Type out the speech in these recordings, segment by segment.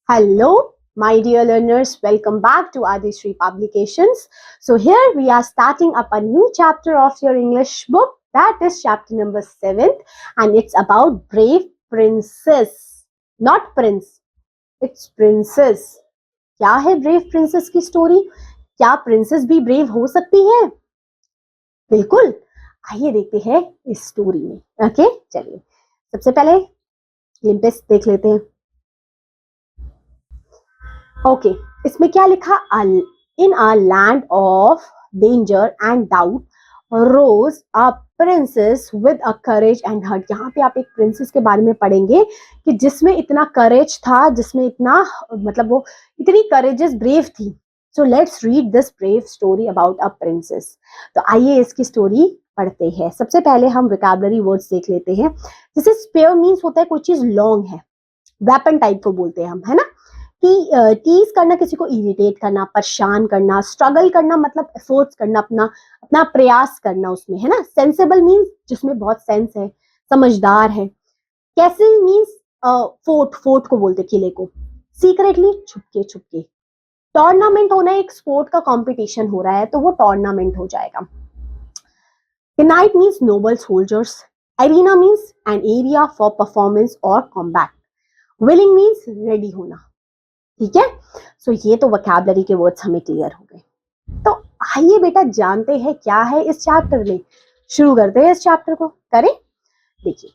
Hello, my dear learners. Welcome back to Adishri Publications. So here we are starting up a new chapter of your English book. That is chapter number 7, and it's about brave princess. Not prince, it's princess. क्या है brave princess की story? क्या princess भी brave हो सकती है? बिल्कुल. आइए देखते हैं इस story में. ओके, चलिए. सबसे पहले लिम्पिस देख लेते हैं. ओके, इसमें क्या लिखा? In a land of danger and doubt rose a princess with a courage and heart. यहाँ पे आप एक प्रिंसेस के बारे में पढ़ेंगे कि जिसमें इतना करेज था, जिसमें इतना मतलब वो इतनी करेजेस ब्रेव थी. So let's read this brave story about a princess. तो आइए इसकी स्टोरी पढ़ते हैं. सबसे पहले हम वोकैबुलरी वर्ड्स देख लेते हैं. जैसे स्पेयर मीन्स होता है कोई चीज लॉन्ग है, वेपन टाइप को बोलते हैं हम, है ना. टीज करना, किसी को इरिटेट करना, परेशान करना. स्ट्रगल करना मतलब एफर्ट्स करना, अपना प्रयास करना उसमें, है ना. सेंसेबल मीन्स जिसमें बहुत सेंस है, समझदार है. कैसल मीन्स फोर्ट को बोलते किले को. सीक्रेटली छुपके. टूर्नामेंट होना, एक स्पोर्ट का कंपटीशन हो रहा है तो वो टूर्नामेंट हो जाएगा. Knight means noble soldiers. Arena means an area for performance और कॉम्बैट. विलिंग मीन्स रेडी होना. ठीक है. सो ये तो वोकैबुलरी के वर्ड्स हमें क्लियर हो गए. तो आइए बेटा जानते हैं क्या है इस चैप्टर में. शुरू करते हैं इस चैप्टर को. करें. देखिए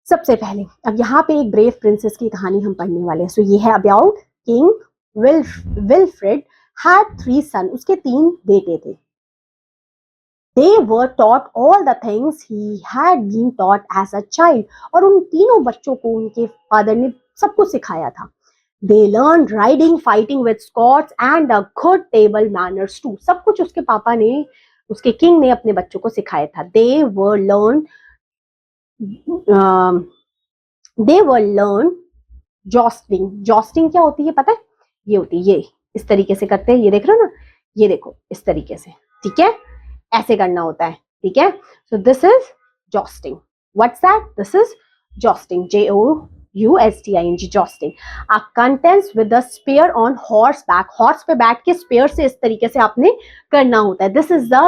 सबसे पहले अब यहाँ पे एक ब्रेव प्रिंसेस की कहानी हम पढ़ने वाले हैं. सो ये है अबाउट किंग विल्फ्रेड हैड 3 सन. उसके 3 बेटे थे. They were taught all the things he had been taught as a child. और उन तीनों बच्चों को उनके फादर ने सब कुछ सिखाया था. They learned riding, fighting with Scots and a good table manners too. सब कुछ उसके पापा ने, उसके किंग ने अपने बच्चों को सिखाया था. They were learned jostling. Jostling क्या होती है पता है? ये होती है, ये इस तरीके से करते हैं. ये देख रहे हो ना, ये देखो इस तरीके से. ठीक है, ऐसे करना होता है. ठीक है. So this is josting. What's that? This is josting. JOUSTING, josting. A contest with the spear on horseback. Horse पे बैठ के spear से इस तरीके से आपने करना होता है. This is the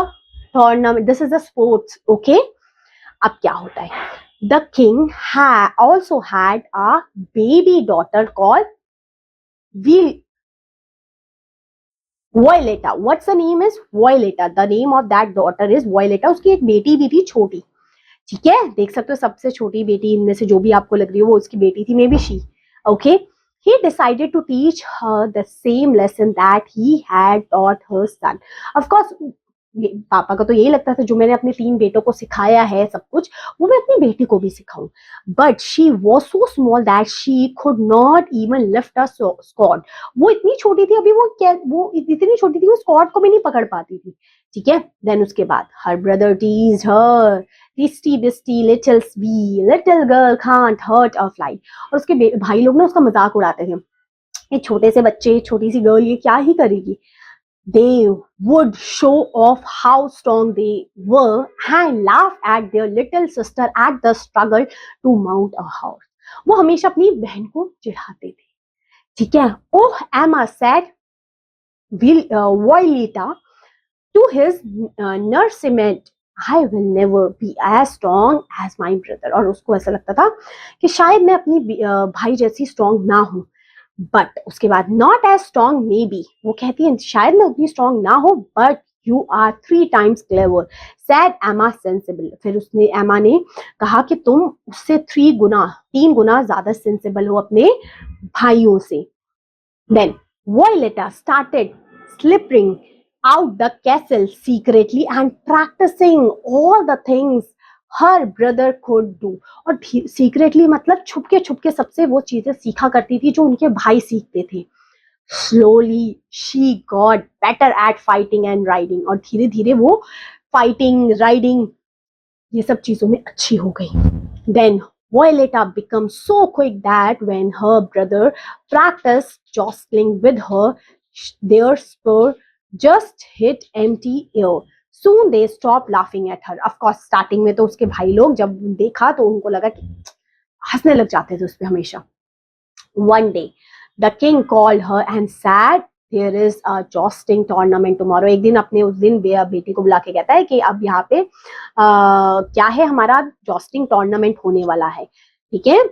tournament. This is the sports. Okay. अब क्या होता है? The king also had a baby daughter called Violetta. What's the name is? Violetta. The name of that daughter is Violetta. उसकी एक बेटी भी थी छोटी. ठीक है, देख सकते हो सबसे छोटी बेटी इनमें से जो भी आपको लग रही हो वो उसकी बेटी थी. May be she. Okay. He decided to teach her the same lesson that he had taught her son. Of course, पापा का तो यही लगता था जो मैंने अपने 3 बेटों को सिखाया है सब कुछ, वो मैं अपनी बेटी को भी सिखाऊं. But she was so small that she could not even lift a sword. वो इतनी छोटी थी, अभी वो इतनी छोटी थी, वो स्कॉर्ड को भी नहीं पकड़ पाती थी. ठीक है. देन उसके बाद her brother teased her. Tisty bisty little bee, little girl can't hurt a fly. और उसके भाई लोग ना उसका मजाक उड़ाते थे. ये छोटे से बच्चे, छोटी सी गर्ल, ये क्या ही करेगी. They would show off how strong they were and laugh at their little sister at the struggle to mount a horse. वो हमेशा अपनी बहन को चिढ़ाते थे. ठीक है. Oh, Emma said Violetta to his nursement, I will never be as strong as my brother. और उसको ऐसा लगता था कि शायद मैं अपनी भाई जैसी स्ट्रॉन्ग ना हूं. बट उसके बाद not as strong may be, वो कहती है शायद मैं उतनी स्ट्रॉन्ग ना हो, but you are 3 times clever, said Emma sensible. फिर उसने एमा ने कहा कि तुम उससे 3 गुना ज्यादा सेंसिबल हो अपने भाइयों से. Then Violetta started slipping out the castle secretly and practicing all the things her brother could do. और secretly मतलब छुपके सबसे वो चीजें सीखा करती थी जो उनके भाई सीखते थे. Slowly she got better at fighting and riding. और धीरे धीरे वो fighting, riding ये सब चीजों में अच्छी हो गई. Then Violetta became so quick that when her brother practiced jostling with her, their spur just hit empty air. Soon they stopped laughing at her. Of course, starting में तो उसके भाई लोग जब देखा तो उनको लगा कि हंसने लग जाते थे उस पे हमेशा. One day, the king called her and said there is a jousting tournament tomorrow. एक दिन अपने उस दिन बेटी को बुला के कहता है कि अब यहाँ पे क्या है, हमारा जॉस्टिंग टूर्नामेंट होने वाला है, ठीक है।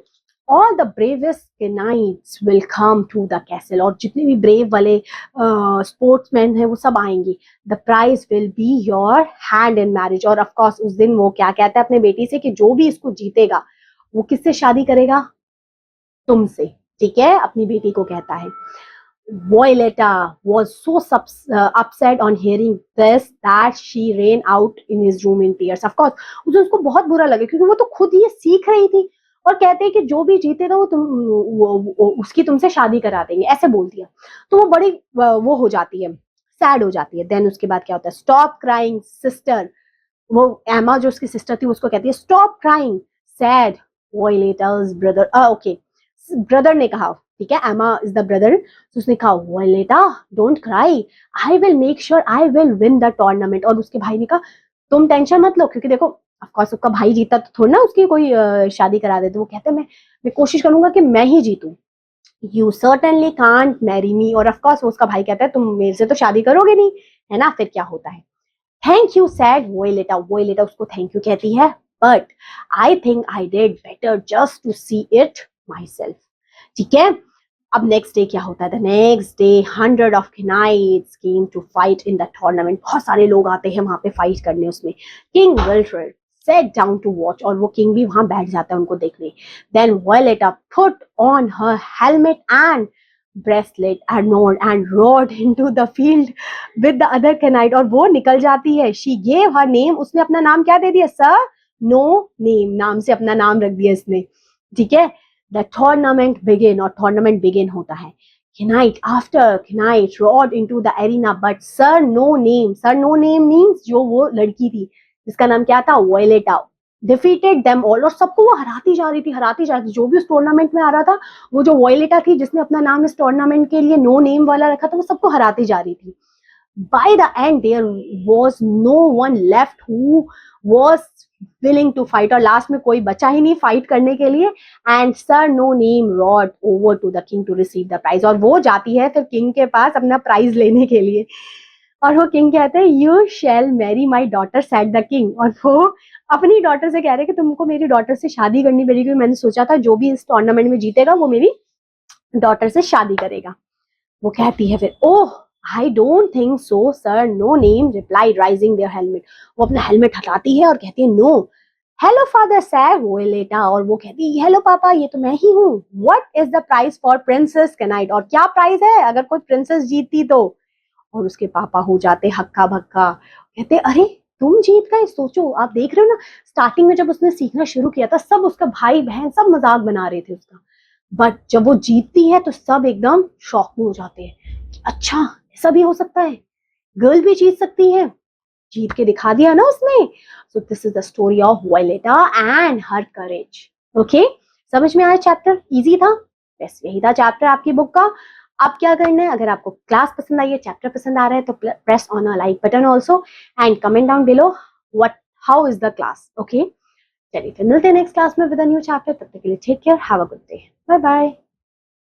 All the bravest knights will come to the castle, और जितने भी ब्रेव वाले स्पोर्ट्समैन हैं वो सब आएंगे। The prize will be your hand in marriage, और ऑफ कोर्स उस दिन वो क्या कहता है अपने बेटी से कि जो भी इसको जीतेगा वो किससे शादी करेगा, तुमसे, ठीक है, अपनी बेटी को कहता है। Violetta was so upset on hearing this that she ran out in his room in tears. Of course, उसको बहुत बुरा लगा क्योंकि वो तो खुद ये सीख रही थी, और कहते हैं कि जो भी जीतेगा वो उसकी तुमसे शादी करा देंगे, ऐसे बोल दिया। तो वो बड़ी वो हो जाती है, सैड हो जाती है। देन उसके बाद क्या होता है, स्टॉप क्राइंग सिस्टर, वो एमा जो उसकी सिस्टर थी उसको कहती है stop crying, said Violeta's brother, okay, brother ने कहा, ठीक है, एमा इज द ब्रदर, तो उसने कहा Violeta don't cry, I will make sure I will win the tournament. और उसके भाई ने कहा तुम टेंशन मत लो, क्योंकि देखो ऑफ कोर्स उसका भाई जीता तो थोड़ा ना उसकी कोई शादी करा दे, तो वो कहते हैं मैं कोशिश करूंगा कि मैं ही जीतूं, you certainly can't marry me. और ऑफ कोर्स उसका भाई कहता है तुम मेरे से तो शादी करोगे नहीं, है ना। फिर क्या होता है, thank you said Violetta, Violetta उसको थैंक यू कहती है, but I think I did better just to see it myself, ठीक है। अब नेक्स्ट डे क्या होता है, the next day 100 of knights came to fight in the tournament, बहुत सारे लोग आते हैं वहां पे फाइट करने उसमें। King Wilfred sat down to watch, और वो किंग भी वहां बैठ जाता है उनको देखने। Then Violetta put on her helmet and breastplate and rode into the field with the other knight, और वो निकल जाती है। she gave her name, उसने अपना नाम क्या दे दिया, सर नो नेम, नाम से अपना नाम रख दिया इसने, ठीक है। The tournament begin, और tournament begin होता है। Knight after Knight rode into the arena, but Sir No Name, Sir No Name means जो वो लड़की थी जिसका नाम क्या था, Violetta, defeated them all, और सबको वो हराती जा रही थी, जो भी उस टूर्नामेंट में आ रहा था, वो जो Violetta थी जिसने अपना नाम इस टूर्नामेंट के लिए नो नेम वाला रखा था, वो सबको हराती जा रही थी। By the end there was no one left who was willing to fight, और लास्ट में कोई बचा ही नहीं फाइट करने के लिए। And sir no name rode over to the king to receive the prize, और वो जाती है फिर किंग के पास अपना प्राइज लेने के लिए, और वो किंग कहते हैं you shall marry my daughter, said the king, और वो अपनी डॉटर से कह रहे हैं कि तुमको मेरी डॉटर से शादी करनी पड़ेगी, क्योंकि मैंने सोचा था जो भी इस टूर्नामेंट में जीतेगा वो मेरी डॉटर से शादी करेगा। वो कहती है फिर oh I don't think so sir no name replied raising their helmet, वो अपना हेलमेट हटाती है और कहती है no. Hello father said Violeta, और वो कहती है हेलो पापा ये तो मैं ही हूँ। What is the prize for princess knight, और क्या प्राइज है अगर कोई प्रिंसेस जीतती तो। और उसके पापा हो जाते हक्का भक्का, कहते अरे तुम जीत गए, सोचो आप देख रहे हो ना, स्टार्टिंग में जब उसने सीखना शुरू किया था सब उसका भाई बहन सब मजाक बना रहे थे उसका, बट जब वो जीतती है तो सब एकदम शॉक में हो जाते हैं, अच्छा ऐसा भी हो सकता है, गर्ल भी जीत सकती है, जीत के दिखा दिया ना उसने। So this is the story of Violetta and her courage. Okay, समझ में आया चैप्टर, इजी था, बस यही था चैप्टर आपकी बुक का। अब क्या करना है, अगर आपको क्लास पसंद आई है, चैप्टर पसंद आ रहा है, तो press on a like button also and comment down below what how is the class. Okay, चलिए फिर मिलते हैं नेक्स्ट क्लास में विद अ न्यू चैप्टर, तब तक के लिए take care, have a good day, bye bye.